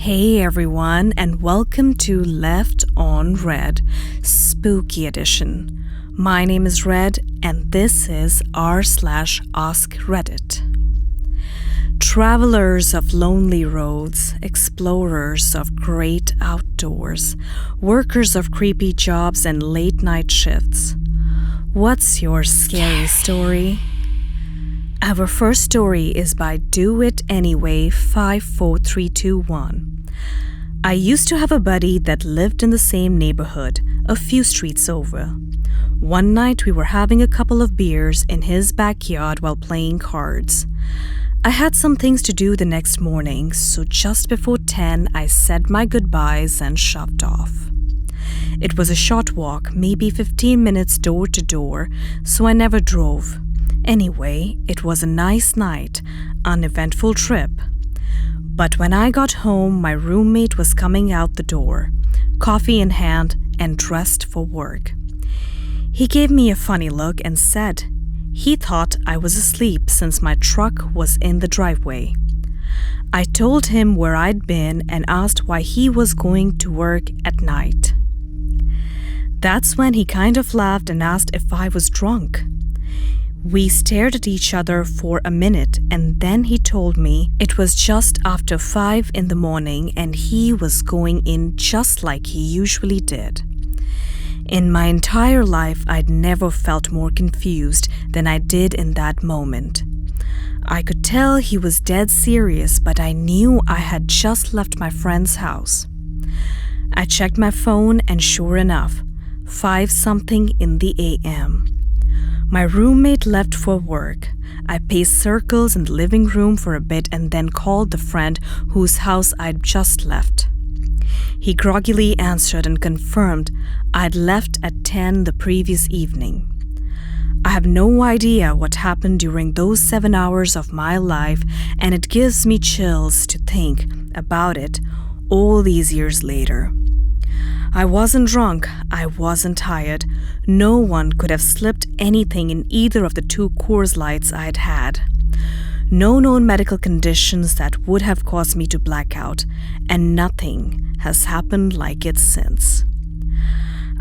Hey everyone, and welcome to Left on Red, Spooky Edition. My name is Red, and this is r/Askreddit. Travelers of lonely roads, explorers of great outdoors, workers of creepy jobs and late night shifts. What's your scary story? Our first story is by Do It Anyway 54321. I used to have a buddy that lived in the same neighborhood, a few streets over. One night we were having a couple of beers in his backyard while playing cards. I had some things to do the next morning, so just before 10 I said my goodbyes and shoved off. It was a short walk, maybe 15 minutes door to door, so I never drove. Anyway, it was a nice night, uneventful trip. But when I got home, my roommate was coming out the door, coffee in hand and dressed for work. He gave me a funny look and said he thought I was asleep since my truck was in the driveway. I told him where I'd been and asked why he was going to work at night. That's when he kind of laughed and asked if I was drunk. We stared at each other for a minute and then he told me it was just after 5 in the morning and he was going in just like he usually did. In my entire life, I'd never felt more confused than I did in that moment. I could tell he was dead serious, but I knew I had just left my friend's house. I checked my phone and sure enough, 5-something in the a.m. My roommate left for work. I paced circles in the living room for a bit and then called the friend whose house I'd just left. He groggily answered and confirmed I'd left at 10 the previous evening. I have no idea what happened during those 7 hours of my life, and it gives me chills to think about it all these years later. I wasn't drunk, I wasn't tired. No one could have slipped anything in either of the 2 Coors Lights I'd had. No known medical conditions that would have caused me to black out, and nothing has happened like it since.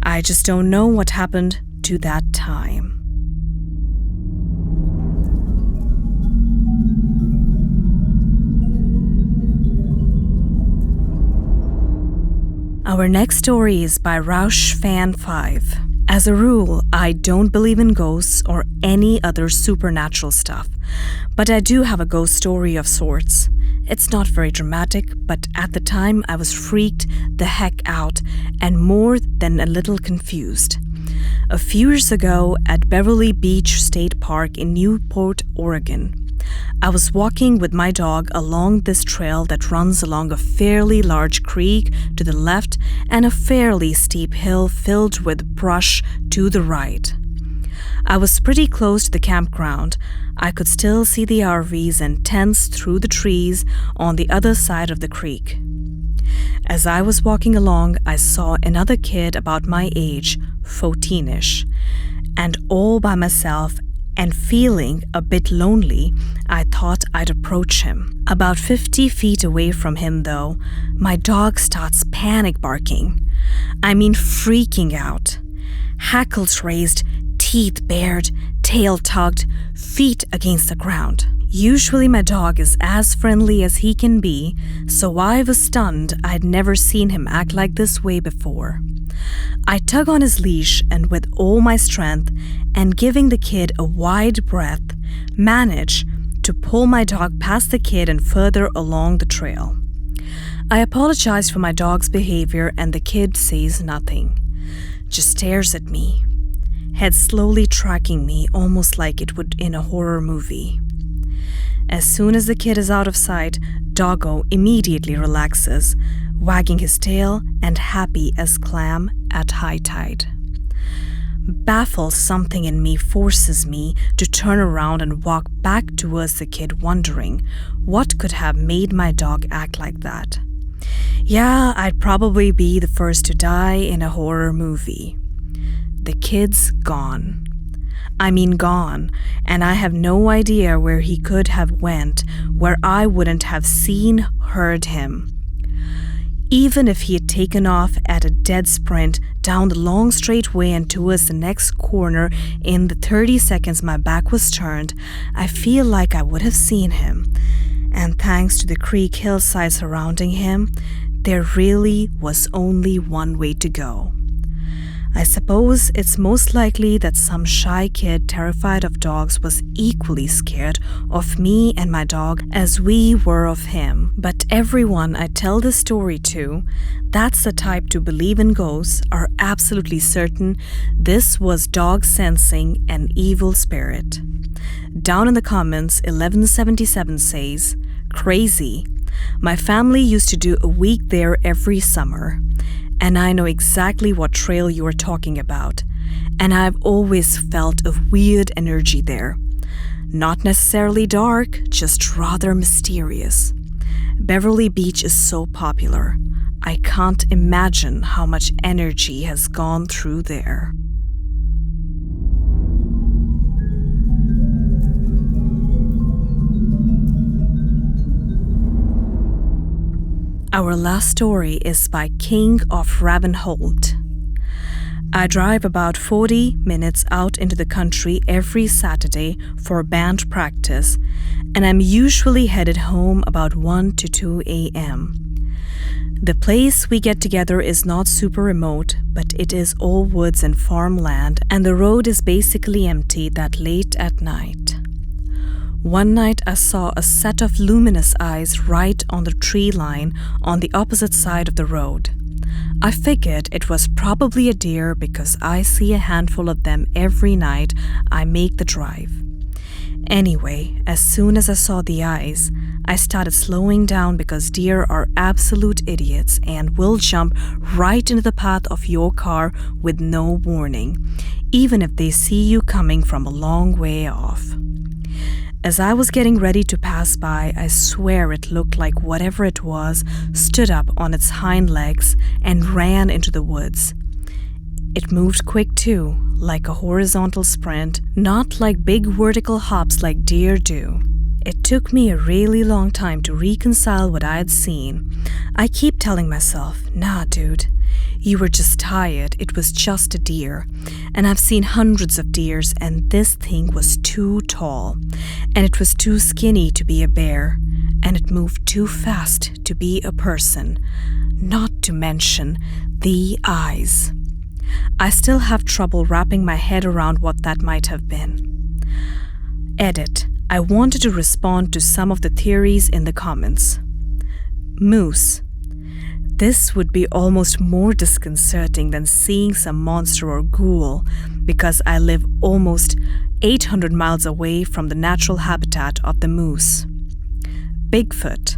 I just don't know what happened to that time. Our next story is by RauschFan5. As a rule, I don't believe in ghosts or any other supernatural stuff, but I do have a ghost story of sorts. It's not very dramatic, but at the time I was freaked the heck out and more than a little confused. A few years ago at Beverly Beach State Park in Newport, Oregon, I was walking with my dog along this trail that runs along a fairly large creek to the left and a fairly steep hill filled with brush to the right. I was pretty close to the campground. I could still see the RVs and tents through the trees on the other side of the creek. As I was walking along, I saw another kid about my age, 14-ish, and all by myself and feeling a bit lonely, I thought I'd approach him. About 50 feet away from him, though, my dog starts panic barking. I mean freaking out. Hackles raised, teeth bared, tail tugged, feet against the ground. Usually my dog is as friendly as he can be, so I was stunned. I'd never seen him act like this way before. I tug on his leash and with all my strength and giving the kid a wide breath, manage to pull my dog past the kid and further along the trail. I apologize for my dog's behavior and the kid says nothing, just stares at me, head slowly tracking me almost like it would in a horror movie. As soon as the kid is out of sight, Doggo immediately relaxes, wagging his tail and happy as clam at high tide. Baffled, something in me forces me to turn around and walk back towards the kid, wondering what could have made my dog act like that. Yeah, I'd probably be the first to die in a horror movie. The kid's gone. I mean gone, and I have no idea where he could have went, where I wouldn't have seen, heard him. Even if he had taken off at a dead sprint down the long straight way and towards the next corner in the 30 seconds my back was turned, I feel like I would have seen him. And thanks to the creek hillside surrounding him, there really was only one way to go. I suppose it's most likely that some shy kid terrified of dogs was equally scared of me and my dog as we were of him. But everyone I tell this story to, that's the type to believe in ghosts, are absolutely certain this was dog sensing an evil spirit. Down in the comments, 1177 says, "Crazy. My family used to do a week there every summer. And I know exactly what trail you are talking about. And I've always felt a weird energy there. Not necessarily dark, just rather mysterious. Beverly Beach is so popular. I can't imagine how much energy has gone through there." Our last story is by King of Ravenholt. I drive about 40 minutes out into the country every Saturday for band practice, and I'm usually headed home about 1 to 2 a.m. The place we get together is not super remote, but it is all woods and farmland, and the road is basically empty that late at night. One night I saw a set of luminous eyes right on the tree line on the opposite side of the road. I figured it was probably a deer because I see a handful of them every night I make the drive. Anyway, as soon as I saw the eyes, I started slowing down because deer are absolute idiots and will jump right into the path of your car with no warning, even if they see you coming from a long way off. As I was getting ready to pass by, I swear it looked like whatever it was stood up on its hind legs and ran into the woods. It moved quick too, like a horizontal sprint, not like big vertical hops like deer do. It took me a really long time to reconcile what I had seen. I keep telling myself, "Nah, dude, you were just tired, it was just a deer. And I've seen hundreds of deers and this thing was too tall. And it was too skinny to be a bear. And it moved too fast to be a person. Not to mention the eyes." I still have trouble wrapping my head around what that might have been. Edit. I wanted to respond to some of the theories in the comments. Moose. This would be almost more disconcerting than seeing some monster or ghoul because I live almost 800 miles away from the natural habitat of the moose. Bigfoot.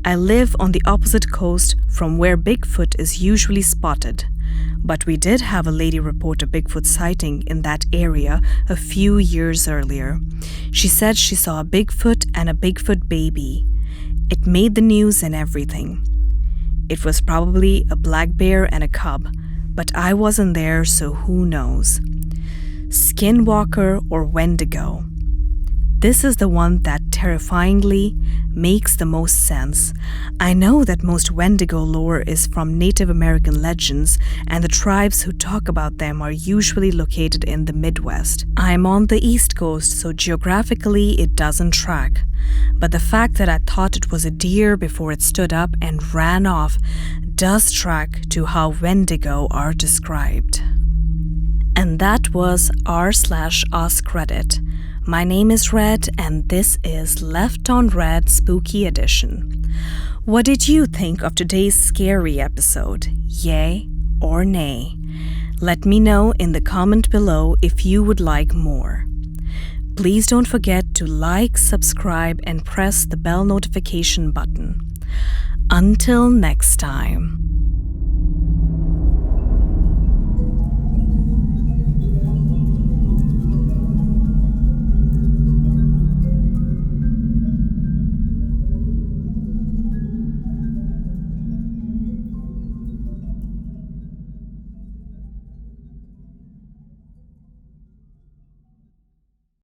I live on the opposite coast from where Bigfoot is usually spotted, but we did have a lady report a Bigfoot sighting in that area a few years earlier. She said she saw a Bigfoot and a Bigfoot baby. It made the news and everything. It was probably a black bear and a cub, but I wasn't there, so who knows. Skinwalker or Wendigo. This is the one that terrifyingly makes the most sense. I know that most Wendigo lore is from Native American legends, and the tribes who talk about them are usually located in the Midwest. I'm on the East Coast, so geographically it doesn't track. But the fact that I thought it was a deer before it stood up and ran off does track to how Wendigo are described. And that was r/Askreddit. My name is Red, and this is Left on Red Spooky Edition. What did you think of today's scary episode? Yay or nay? Let me know in the comment below if you would like more. Please don't forget to like, subscribe, and press the bell notification button. Until next time.